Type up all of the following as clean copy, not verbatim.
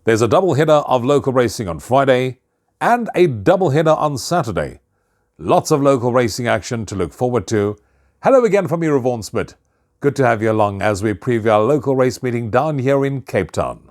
There's a double header of local racing on Friday and a double header on Saturday. Lots of local racing action to look forward to. Hello again from me, Rouvaun Smit. Good to have you along as we preview our local race meeting down here in Cape Town.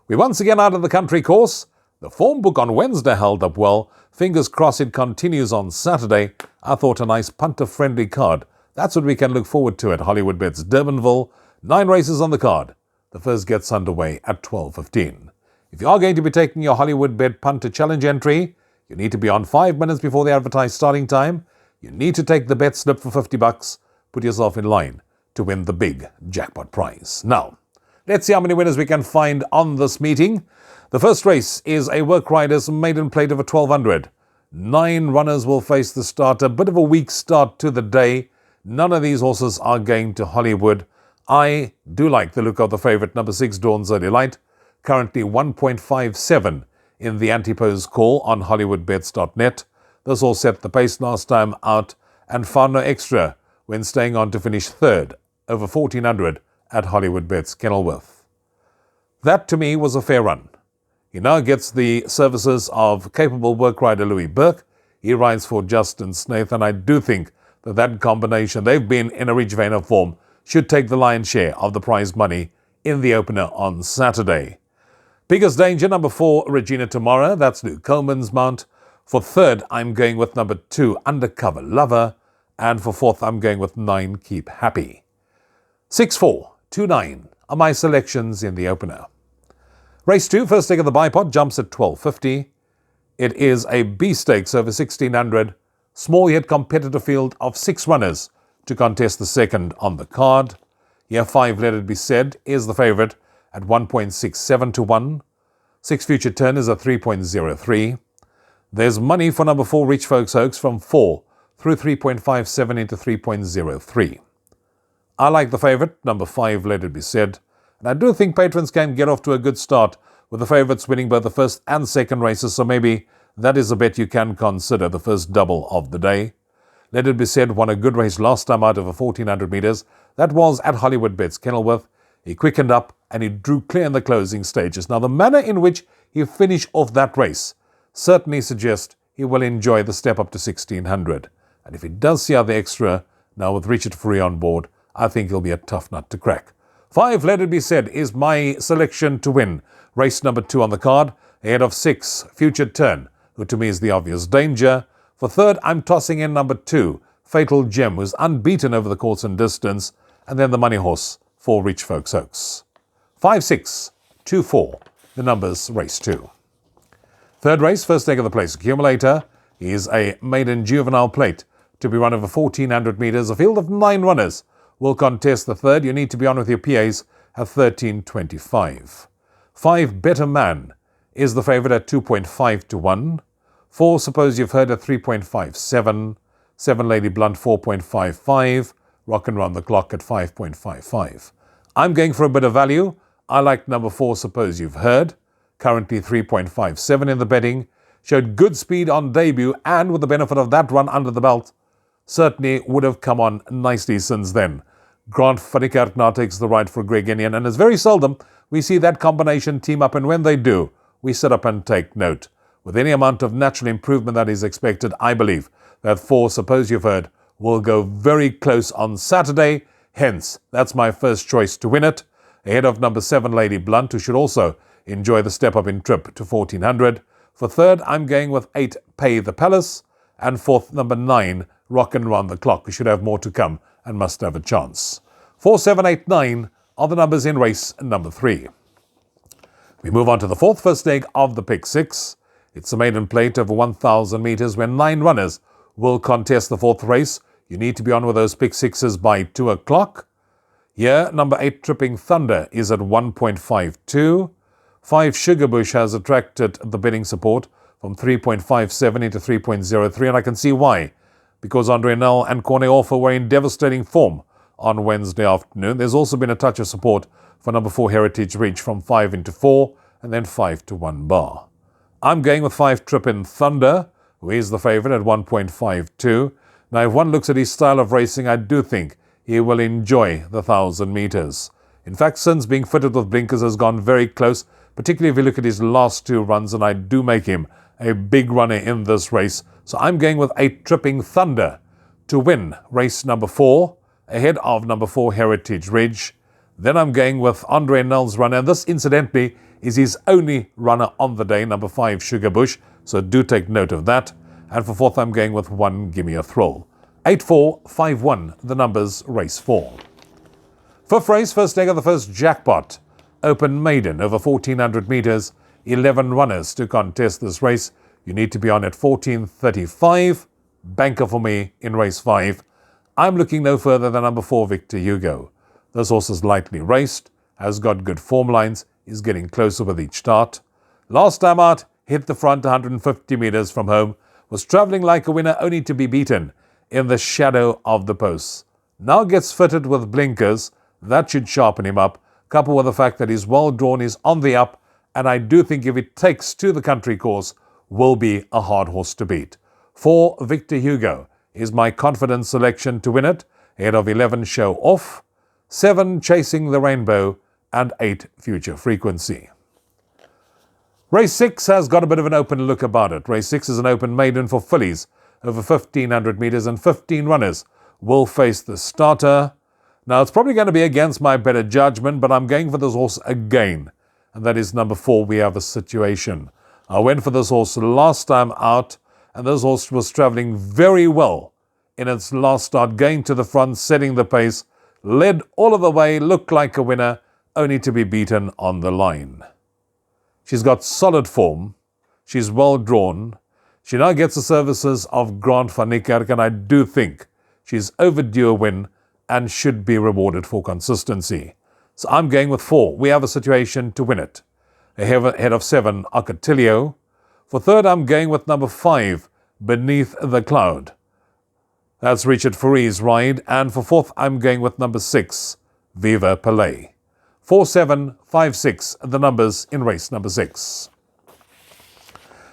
We're once again out of the country course. The form book on Wednesday held up well. Fingers crossed it continues on Saturday. I thought a nice punter-friendly card. That's what we can look forward to at Hollywoodbets Durbanville. 9 races on the card. The first gets underway at 12:15. If you are going to be taking your Hollywoodbet Punter Challenge entry, you need to be on 5 minutes before the advertised starting time. You need to take the bet slip for $50. Put yourself in line to win the big jackpot prize. Now, let's see how many winners we can find on this meeting. The first race is a Work Riders maiden plate over 1200. 9 runners will face the start. A bit of a weak start to the day. None of these horses are going to Hollywood. I do like the look of the favourite, number 6, Dawn's Early Light. Currently 1.57 in the antipose call on hollywoodbets.net. This all set the pace last time out and found no extra when staying on to finish third over 1400 at Hollywoodbets Kenilworth. That to me was a fair run. He now gets the services of capable work rider Louis Burke. He rides for Justin Snaith, and I do think that combination, they've been in a rich vein of form, should take the lion's share of the prize money in the opener on Saturday. Biggest danger, number 4, Regina Tamara. That's Luke Coleman's mount. For third, I'm going with number 2, Undercover Lover. And for fourth, I'm going with 9, Keep Happy. 6, 4, 2, 9 are my selections in the opener. Race 2, first leg of the bipod, jumps at 12:50. It is a B stakes over 1600. Small yet competitive field of 6 runners to contest the second on the card. Here 5, Let It Be Said, is the favourite at 1.67 to 1. 6 Future Turn is at 3.03. There's money for number 4, Rich Folks Hoax, from 4 through 3.57 into 3.03. I like the favourite, number 5, Let It Be Said, and I do think patrons can get off to a good start with the favourites winning both the first and second races, so maybe that is a bet you can consider, the first double of the day. Let It Be Said won a good race last time out over 1400 metres. That was at Hollywoodbets Kenilworth. He quickened up and he drew clear in the closing stages. Now, the manner in which he finished off that race certainly suggests he will enjoy the step up to 1600. And if he does see out the extra, now with Richard Free on board, I think he'll be a tough nut to crack. 5, Let It Be Said, is my selection to win race number 2 on the card, ahead of 6, Future Turn, who to me is the obvious danger. For third, I'm tossing in number 2, Fatal Gem, who's unbeaten over the course and distance, and then the money horse for Rich Folks Hoax. 5, 6, 2, 4, the numbers race 2. Third race, first leg of the place accumulator, is a maiden juvenile plate to be run over 1400 metres. A field of 9 runners will contest the third. You need to be on with your PAs at 13.25. 5, Better Man, is the favourite at 2.5 to 1. 4, Suppose You've Heard, at 3.57. 7, Lady Blunt, 4.55. Rock and Round the Clock at 5.55. I'm going for a bit of value. I like number 4, Suppose You've Heard. Currently 3.57 in the betting. Showed good speed on debut, and with the benefit of that run under the belt, certainly would have come on nicely since then. Grant van Niekerk now takes the ride for Greg Inian, and it's very seldom we see that combination team up, and when they do, we sit up and take note. With any amount of natural improvement that is expected, I believe that 4, Suppose You've Heard, will go very close on Saturday. Hence, that's my first choice to win it, ahead of number 7, Lady Blunt, who should also enjoy the step up in trip to 1400. For third, I'm going with 8, Pay the Palace, and fourth, number 9, Rock and Round the Clock, who should have more to come and must have a chance. 4, 7, 8, 9 are the numbers in race number 3. We move on to the fourth first leg of the Pick 6. It's a maiden plate over 1,000 metres when 9 runners will contest the fourth race. You need to be on with those Pick 6s by 2 o'clock. Here, number 8, Tripping Thunder, is at 1.52. 5, Sugarbush has attracted the bidding support from 3.57 into 3.03, and I can see why. Because Andre Nell and Corne Orfer were in devastating form on Wednesday afternoon. There's also been a touch of support for number 4, Heritage Reach, from 5 into 4, and then 5 to 1 bar. I'm going with 5, Trippin' Thunder, who is the favourite at 1.52. Now, if one looks at his style of racing, I do think he will enjoy the 1,000 metres. In fact, since being fitted with blinkers has gone very close particularly if you look at his last 2 runs, and I do make him a big runner in this race. So I'm going with 8 Tripping Thunder to win race number 4, ahead of number 4 Heritage Ridge. Then I'm going with Andre Nell's runner, and this incidentally is his only runner on the day, number 5 Sugar Bush, so do take note of that. And for 4th I'm going with 1 Gimme a Thrill. 8-4-5-1, the numbers race 4. 5th race, first leg of the first jackpot. Open Maiden over 1400 metres, 11 runners to contest this race. You need to be on at 14.35. Banker for me in race 5. I'm looking no further than number 4 Victor Hugo. This horse is lightly raced, has got good form lines, is getting closer with each start. Last time out, hit the front 150 metres from home, was travelling like a winner only to be beaten in the shadow of the posts. Now gets fitted with blinkers, that should sharpen him up, coupled with the fact that he's well drawn, is on the up, and I do think if it takes to the country course, will be a hard horse to beat. 4 Victor Hugo is my confident selection to win it, ahead of 11 Show Off, 7 Chasing the Rainbow, and 8 Future Frequency. Race 6 has got a bit of an open look about it. Race 6 is an open maiden for fillies over 1500 metres, and 15 runners will face the starter. Now, it's probably going to be against my better judgment, but I'm going for this horse again, and that is number 4, We Have a Situation. I went for this horse last time out, and this horse was travelling very well in its last start, going to the front, setting the pace, led all of the way, looked like a winner, only to be beaten on the line. She's got solid form, she's well drawn, she now gets the services of Grant van Niekerk, and I do think she's overdue a win and should be rewarded for consistency. So I'm going with 4, We Have a Situation to win it. Ahead of 7, Acatilio. For 3rd, I'm going with number 5, Beneath the Cloud. That's Richard Foury's ride. And for 4th, I'm going with number 6, Viva Palais. 4, 7, 5, 6, the numbers in race number 6.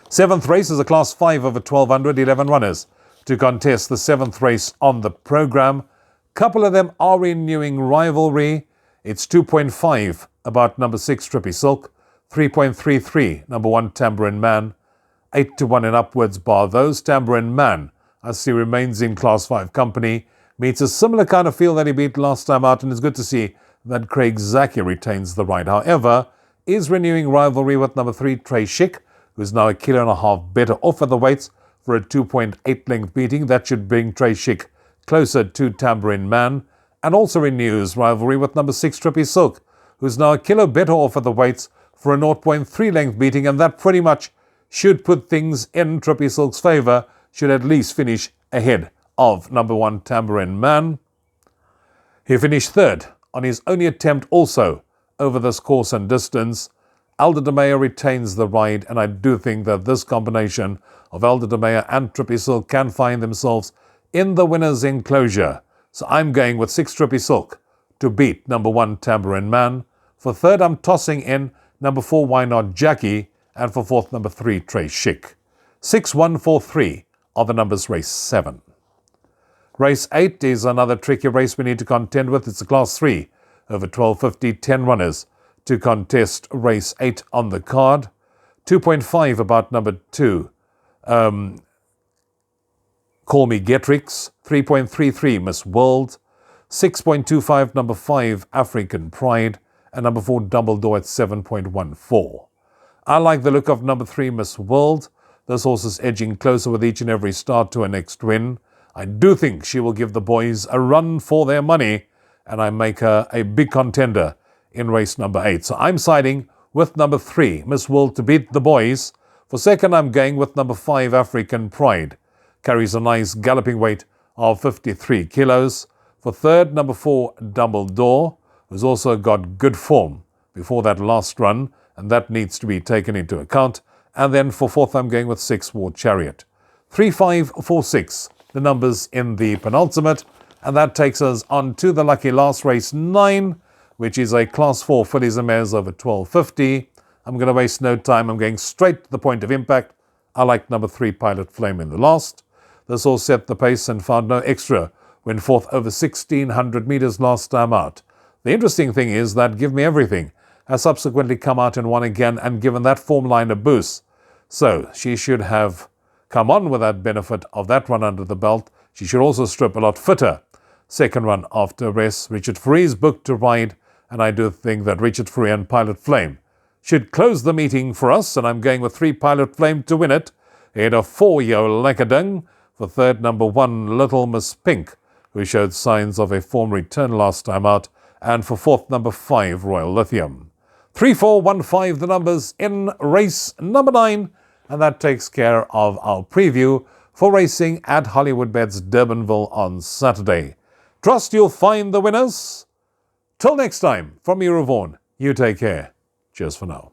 7th race is a Class 5 over 1200, 11 runners to contest the 7th race on the programme. Couple of them are renewing rivalry. It's 2.5 about number 6 Trippy Silk, 3.33 number 1 Tambourine Man, 8-1 and upwards bar those. Tambourine Man, as he remains in Class 5 company, meets a similar kind of field that he beat last time out, and it's good to see that Craig Zaki retains the ride. However, is renewing rivalry with number 3 Trey Schick, who's now 1.5 kilos better off at the weights for a 2.8 length beating. That should bring Trey Schick closer to Tambourine Man, and also renews rivalry with number 6 Trippy Silk, who's now 1 kilo better off at the weights for a 0.3 length beating, and that pretty much should put things in Trippy Silk's favour, should at least finish ahead of number 1 Tambourine Man. He finished 3rd on his only attempt also over this course and distance. Elder de Meyer retains the ride, and I do think that this combination of Elder de Meyer and Trippy Silk can find themselves in the winner's enclosure. So I'm going with 6 Trippy Silk to beat number 1 Tambourine Man. For 3rd, I'm tossing in number 4 Why Not Jackie, and for 4th, number 3 Trey Schick. 6, 1, 4, 3 are the numbers race 7. Race 8 is another tricky race we need to contend with. It's a Class 3 over 1250, 10 runners to contest race 8 on the card. 2.5 about number 2 Call Me Getrix, 3.33 Miss World, 6.25 number 5 African Pride, and number 4 Double Door at 7.14. I like the look of number 3 Miss World. This horse is edging closer with each and every start to a next win. I do think she will give the boys a run for their money, and I make her a big contender in race number 8. So I'm siding with number 3 Miss World to beat the boys. For 2nd, I'm going with number 5 African Pride. Carries a nice galloping weight of 53 kilos. For 3rd, number 4 Double Door, who's also got good form before that last run, and that needs to be taken into account. And then for 4th, I'm going with 6 War Chariot. 3, 5, 4, 6, the numbers in the penultimate, and that takes us on to the lucky last race 9, which is a Class 4 fillies and mares over 1250. I'm going to waste no time. I'm going straight to the point of impact. I like number 3 Pilot Flame in the last. This all set the pace and found no extra when 4th over 1600 metres last time out. The interesting thing is that Give Me Everything has subsequently come out and won again and given that form line a boost. So she should have come on with that benefit of that run under the belt. She should also strip a lot fitter. Second run after rest, Richard Free's booked to ride, and I do think that Richard Free and Pilot Flame should close the meeting for us, and I'm going with 3 Pilot Flame to win it, ahead of 4 Yo Lekkerding, for third number 1 Little Miss Pink, who showed signs of a form return last time out, and for fourth number 5 Royal Lithium. 3, 4, 1, 5 the numbers in race number 9, and that takes care of our preview for racing at Hollywoodbets Durbanville on Saturday. Trust you'll find the winners. Till next time, from me, Rouvaun, you take care. Cheers for now.